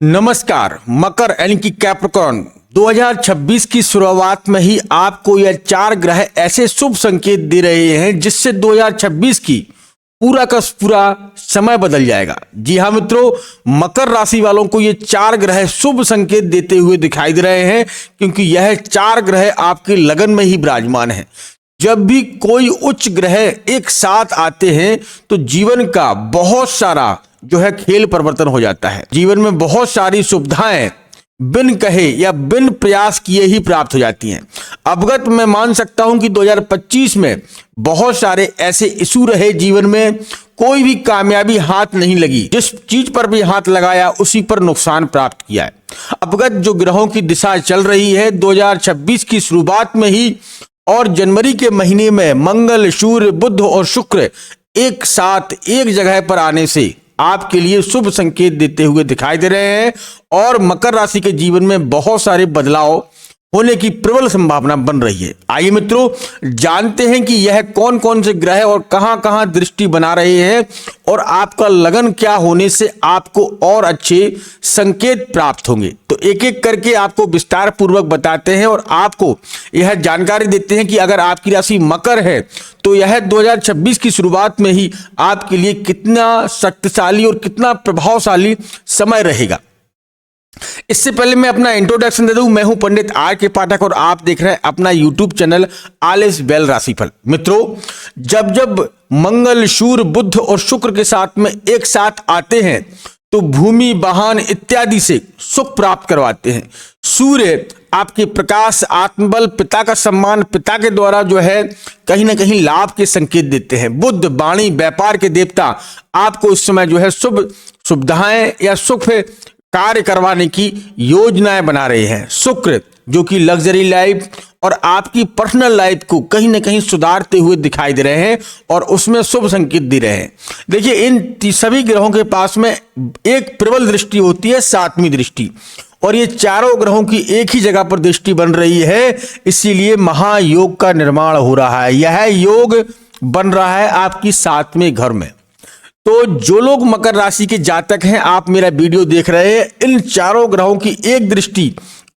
नमस्कार। मकर यानी कि कैप्रिकॉर्न 2026 की शुरुआत में ही आपको यह चार ग्रह ऐसे शुभ संकेत दे रहे हैं जिससे 2026 की पूरा का पूरा समय बदल जाएगा। जी हाँ मित्रों, मकर राशि वालों को ये चार ग्रह शुभ संकेत देते हुए दिखाई दे रहे हैं क्योंकि यह चार ग्रह आपके लगन में ही विराजमान है। जब भी कोई उच्च ग्रह एक साथ आते हैं तो जीवन का बहुत सारा जो है खेल परिवर्तन हो जाता है। जीवन में बहुत सारी सुविधाएं बिन कहे या बिन प्रयास किए ही प्राप्त हो जाती हैं। अवगत मैं मान सकता हूं कि 2025 में बहुत सारे ऐसे इशू रहे जीवन में, कोई भी कामयाबी हाथ नहीं लगी, जिस चीज पर भी हाथ लगाया उसी पर नुकसान प्राप्त किया है। अवगत जो ग्रहों की दिशा चल रही है 2026 की शुरुआत में ही और जनवरी के महीने में मंगल, सूर्य, बुध और शुक्र एक साथ एक जगह पर आने से आपके लिए शुभ संकेत देते हुए दिखाई दे रहे हैं और मकर राशि के जीवन में बहुत सारे बदलाव होने की प्रबल संभावना बन रही है। आइए मित्रों, जानते हैं कि यह कौन कौन से ग्रह और कहां कहां दृष्टि बना रहे हैं और आपका लगन क्या होने से आपको और अच्छे संकेत प्राप्त होंगे। तो एक एक करके आपको विस्तार पूर्वक बताते हैं और आपको यह जानकारी देते हैं कि अगर आपकी राशि मकर है तो यह 2026 की शुरुआत में ही आपके लिए कितना शक्तिशाली और कितना प्रभावशाली समय रहेगा। इससे पहले मैं अपना इंट्रोडक्शन दे दूं। मैं हूं पंडित आर के पाठक और आप देख रहे हैं अपना YouTube channel all is well राशिफल। मित्रों, जब जब मंगल, सूर्य, बुध और शुक्र के साथ में एक साथ आते हैं तो भूमि, वाहन इत्यादि से सुख प्राप्त करवाते हैं। सूर्य आपके प्रकाश, आत्मबल, पिता का सम्मान, पिता के द्वारा जो है कहीं ना कहीं लाभ के संकेत देते हैं। बुध वाणी, व्यापार के देवता, आपको इस समय जो है शुभ सुविधाएं या सुख कार्य करवाने की योजनाएं बना रहे हैं। शुक्र जो कि लग्जरी लाइफ और आपकी पर्सनल लाइफ को कहीं ना कहीं सुधारते हुए दिखाई दे रहे हैं और उसमें शुभ संकेत दे रहे हैं। देखिए, इन सभी ग्रहों के पास में एक प्रबल दृष्टि होती है, सातवीं दृष्टि, और ये चारों ग्रहों की एक ही जगह पर दृष्टि बन रही है, इसीलिए महायोग का निर्माण हो रहा है। यह योग बन रहा है आपकी सातवें घर में। तो जो लोग मकर राशि के जातक हैं, आप मेरा वीडियो देख रहे हैं, इन चारों ग्रहों की एक दृष्टि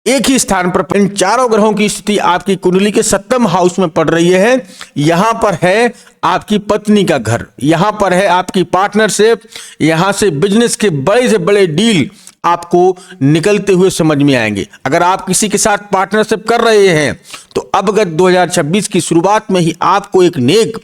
एक ही स्थान पर, इन चारों ग्रहों की स्थिति आपकी कुंडली के 7वें हाउस में पड़ रही है। यहां पर है आपकी पत्नी का घर, यहां पर है आपकी पार्टनरशिप, यहां से बिजनेस के बड़े से बड़े डील आपको निकलते हुए समझ में आएंगे। अगर आप किसी के साथ पार्टनरशिप कर रहे हैं तो अवगत 2026 की शुरुआत में ही आपको एक नेक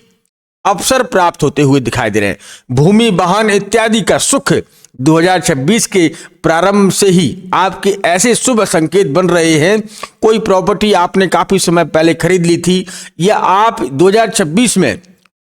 अवसर प्राप्त होते हुए दिखाई दे रहे हैं। भूमि, वाहन इत्यादि का सुख 2026 के प्रारंभ से ही आपके ऐसे शुभ संकेत बन रहे हैं। कोई प्रॉपर्टी आपने काफी समय पहले खरीद ली थी या आप 2026 में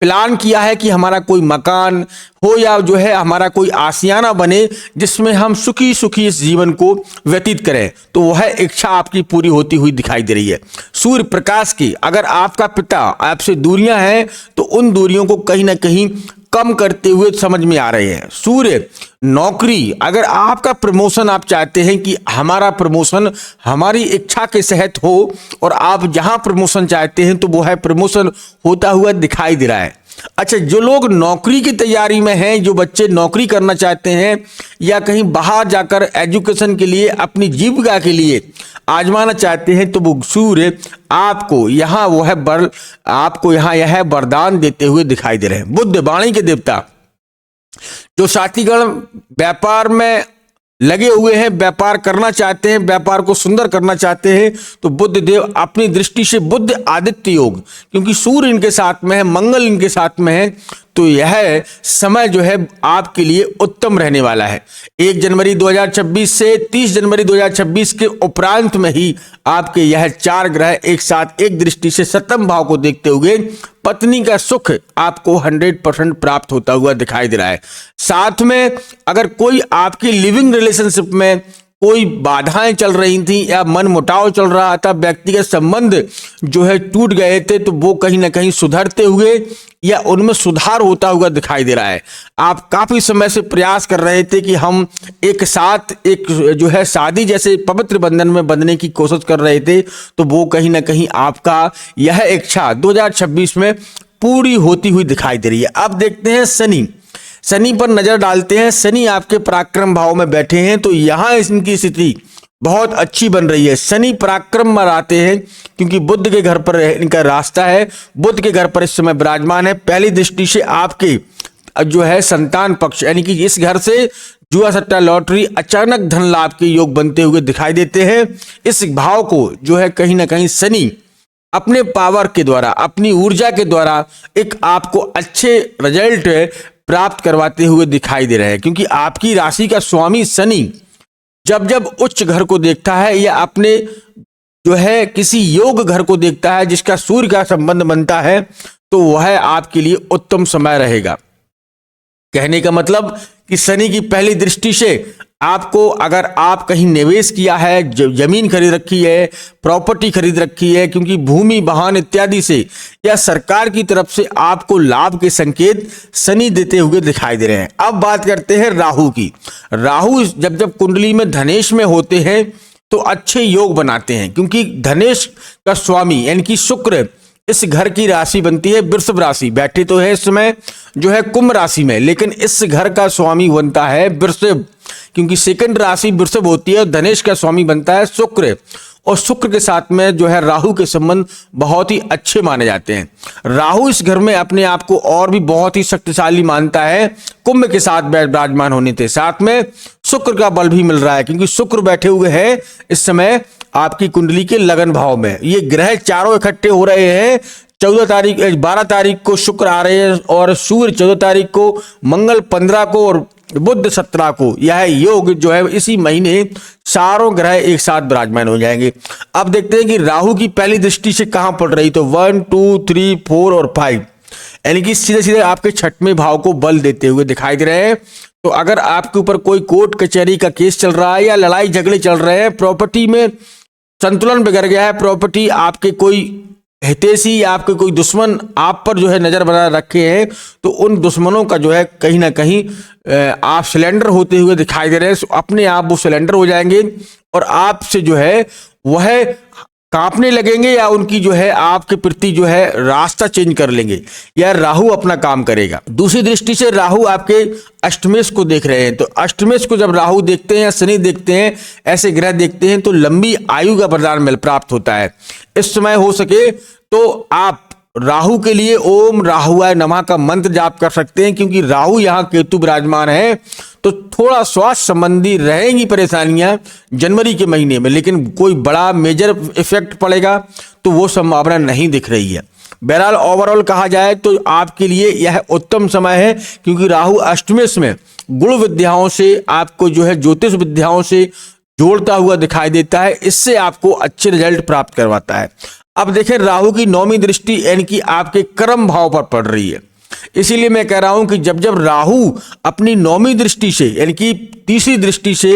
प्लान किया है कि हमारा कोई मकान हो या जो है हमारा कोई आशियाना बने जिसमें हम सुखी सुखी इस जीवन को व्यतीत करें, तो वह इच्छा आपकी पूरी होती हुई दिखाई दे रही है। सूर्य प्रकाश की, अगर आपका पिता आपसे दूरियां हैं तो उन दूरियों को कहीं ना कहीं कम करते हुए समझ में आ रहे हैं। सूर्य नौकरी, अगर आपका प्रमोशन आप चाहते हैं कि हमारा प्रमोशन हमारी इच्छा के तहत हो और आप जहां प्रमोशन चाहते हैं तो वो है प्रमोशन होता हुआ दिखाई दे रहा है। अच्छा, जो लोग नौकरी की तैयारी में हैं, जो बच्चे नौकरी करना चाहते हैं या कहीं बाहर जाकर एजुकेशन के लिए अपनी जीविका के लिए आजमाना चाहते हैं तो वो सूर्य आपको यहाँ वो है आपको यहाँ यह वरदान देते हुए दिखाई दे रहे हैं। बुध वाणी के देवता, जो साथीगण व्यापार में लगे हुए हैं, व्यापार करना चाहते हैं, व्यापार को सुंदर करना चाहते हैं, तो बुध देव अपनी दृष्टि से बुध आदित्य योग, क्योंकि सूर्य इनके साथ में है, मंगल इनके साथ में है, तो यह समय जो है आपके लिए उत्तम रहने वाला है। 1 जनवरी 2026 से 30 जनवरी 2026 के उपरांत में ही आपके यह चार ग्रह एक साथ एक दृष्टि से 7वें भाव को देखते हुए पत्नी का सुख आपको 100% प्राप्त होता हुआ दिखाई दे रहा है। साथ में अगर कोई आपकी लिविंग रिलेशनशिप में कोई बाधाएं चल रही थी या मन मुटाव चल रहा था, व्यक्तिगत संबंध जो है टूट गए थे, तो वो कहीं ना कहीं सुधरते हुए या उनमें सुधार होता हुआ दिखाई दे रहा है। आप काफी समय से प्रयास कर रहे थे कि हम एक साथ एक जो है शादी जैसे पवित्र बंधन में बंधने की कोशिश कर रहे थे, तो वो कहीं ना कहीं आपका यह इच्छा 2026 में पूरी होती हुई दिखाई दे रही है। अब देखते हैं शनि। शनि पर नजर डालते हैं, शनि आपके पराक्रम भाव में बैठे हैं, तो यहाँ इनकी स्थिति बहुत अच्छी बन रही है। शनि पराक्रम में आते हैं क्योंकि बुध के घर पर इनका रास्ता है, बुध के घर पर इस समय विराजमान है। पहली दृष्टि से आपके जो है संतान पक्ष यानी कि इस घर से जुआ सट्टा लॉटरी अचानक धन लाभ के योग बनते हुए दिखाई देते हैं। इस भाव को जो है कहीं ना कहीं शनि अपने पावर के द्वारा, अपनी ऊर्जा के द्वारा एक आपको अच्छे रिजल्ट प्राप्त करवाते हुए दिखाई दे रहे हैं, क्योंकि आपकी राशि का स्वामी शनि जब जब उच्च घर को देखता है या अपने जो है किसी योग घर को देखता है जिसका सूर्य का संबंध बनता है, तो वह आपके लिए उत्तम समय रहेगा। कहने का मतलब कि शनि की पहली दृष्टि से आपको, अगर आप कहीं निवेश किया है, जमीन खरीद रखी है, प्रॉपर्टी खरीद रखी है, क्योंकि भूमि वाहन इत्यादि से या सरकार की तरफ से आपको लाभ के संकेत शनि देते हुए दिखाई दे रहे हैं। अब बात करते हैं राहु की। राहु जब जब कुंडली में धनेश में होते हैं तो अच्छे योग बनाते हैं, क्योंकि धनेश का स्वामी यानी कि शुक्र इस घर की राशि बनती है वृषभ राशि। बैठे तो है इस समय जो है कुंभ राशि में, लेकिन इस घर का स्वामी बनता है वृषभ, क्योंकि सेकंड राशि वृषभ होती है और धनेश का स्वामी बनता है शुक्र, और शुक्र के साथ में जो है राहु के संबंध बहुत ही अच्छे माने जाते हैं। राहु इस घर में अपने आप को और भी बहुत ही शक्तिशाली मानता है कुंभ के साथ विराजमान होने से। साथ में शुक्र का बल भी मिल रहा है, क्योंकि शुक्र बैठे हुए हैं इस समय आपकी कुंडली के लगन भाव में। ये ग्रह चारों इकट्ठे हो रहे हैं। 12 तारीख को शुक्र आ रहे हैं और सूर्य 14 तारीख को, मंगल 15 को और बुध 17 को। यह योग जो है इसी महीने चारों ग्रह एक साथ विराजमान हो जाएंगे। अब देखते हैं कि राहु की पहली दृष्टि से कहां पड़ रही, तो 1 2 3 4 और 5 यानी कि सीधे सीधे आपके छठवें भाव को बल देते हुए दिखाई दे रहे हैं। तो अगर आपके ऊपर कोई कोर्ट कचहरी का केस चल रहा है या लड़ाई झगड़े चल रहे हैं, प्रॉपर्टी में संतुलन बिगड़ गया है, प्रॉपर्टी आपके कोई हितैषी या आपके कोई दुश्मन आप पर जो है नजर बना रखे हैं, तो उन दुश्मनों का जो है कहीं ना कहीं आप सिलेंडर होते हुए दिखाई दे रहे हैं। अपने आप वो सिलेंडर हो जाएंगे और आपसे जो है वह कांपने लगेंगे या उनकी जो है आपके प्रति जो है रास्ता चेंज कर लेंगे, या राहु अपना काम करेगा। दूसरी दृष्टि से राहु आपके अष्टमेश को देख रहे हैं, तो अष्टमेश को जब राहु देखते हैं या शनि देखते हैं, ऐसे ग्रह देखते हैं, तो लंबी आयु का वरदान मिल प्राप्त होता है। इस समय हो सके तो आप राहु के लिए ओम राहुआय नमः का मंत्र जाप कर सकते हैं, क्योंकि राहु यहाँ केतु विराजमान है, तो थोड़ा स्वास्थ्य संबंधी रहेंगी परेशानियां जनवरी के महीने में, लेकिन कोई बड़ा मेजर इफेक्ट पड़ेगा तो वो संभावना नहीं दिख रही है। बहरहाल ओवरऑल कहा जाए तो आपके लिए यह उत्तम समय है, क्योंकि राहु अष्टमेश में गुण विद्याओं से आपको जो है ज्योतिष विद्याओं से जोड़ता हुआ दिखाई देता है, इससे आपको अच्छे रिजल्ट प्राप्त करवाता है। अब देखें, राहु की 9वीं दृष्टि यानी कि आपके कर्म भाव पर पड़ रही है। इसीलिए मैं कह रहा हूं कि जब जब राहु अपनी 9वीं दृष्टि से यानी कि तीसरी दृष्टि से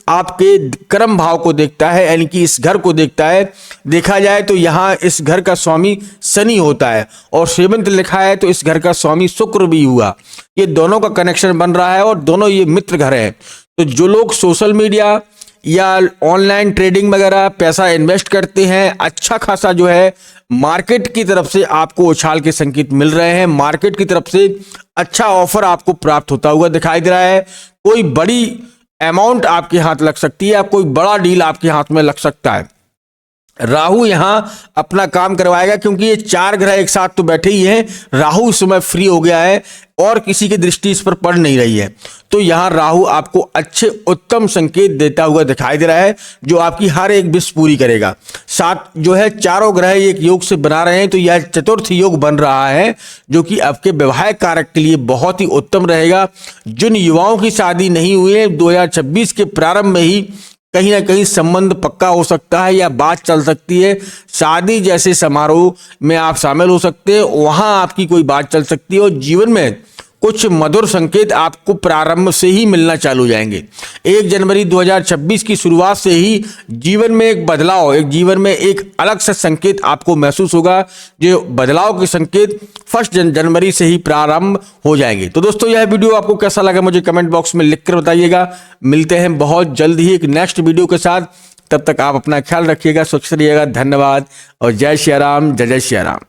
आपके कर्म भाव को देखता है, यानी कि इस घर को देखता है, देखा जाए तो यहाँ इस घर का स्वामी शनि होता है और सेवंत लिखा है तो इस घर का स्वामी शुक्र भी हुआ। ये दोनों का कनेक्शन बन रहा है और दोनों ये मित्र घर हैं। तो जो लोग सोशल मीडिया या ऑनलाइन ट्रेडिंग वगैरह पैसा इन्वेस्ट करते हैं, अच्छा खासा जो है मार्केट की तरफ से आपको उछाल के संकेत मिल रहे हैं, मार्केट की तरफ से अच्छा ऑफर आपको प्राप्त होता हुआ दिखाई दे रहा है। कोई बड़ी अमाउंट आपके हाथ लग सकती है या कोई बड़ा डील आपके हाथ में लग सकता है। राहु यहां अपना काम करवाएगा, क्योंकि ये 4 ग्रह एक साथ तो बैठे ही हैं। राहु इस समय फ्री हो गया है और किसी की दृष्टि इस पर पड़ नहीं रही है, तो यहां राहु आपको अच्छे उत्तम संकेत देता हुआ दिखाई दे रहा है, जो आपकी हर एक विश पूरी करेगा। साथ जो है चारों ग्रह एक योग से बना रहे हैं, तो यह चतुर्थ योग बन रहा है, जो कि आपके वैवाहिक कारक के लिए बहुत ही उत्तम रहेगा। जिन युवाओं की शादी नहीं हुई है, 2026 के प्रारंभ में ही कहीं ना कहीं संबंध पक्का हो सकता है या बात चल सकती है। शादी जैसे समारोह में आप शामिल हो सकते हैं, वहां आपकी कोई बात चल सकती है और जीवन में कुछ मधुर संकेत आपको प्रारंभ से ही मिलना चालू हो जाएंगे। 1 जनवरी 2026 की शुरुआत से ही जीवन में एक बदलाव, एक जीवन में एक अलग सा संकेत आपको महसूस होगा, जो बदलाव के संकेत 1 जनवरी से ही प्रारंभ हो जाएंगे। तो दोस्तों, यह वीडियो आपको कैसा लगा मुझे कमेंट बॉक्स में लिखकर बताइएगा। मिलते हैं बहुत जल्द ही एक नेक्स्ट वीडियो के साथ, तब तक आप अपना ख्याल रखिएगा, स्वच्छ रहिएगा। धन्यवाद और जय श्री राम, जय जय श्री राम।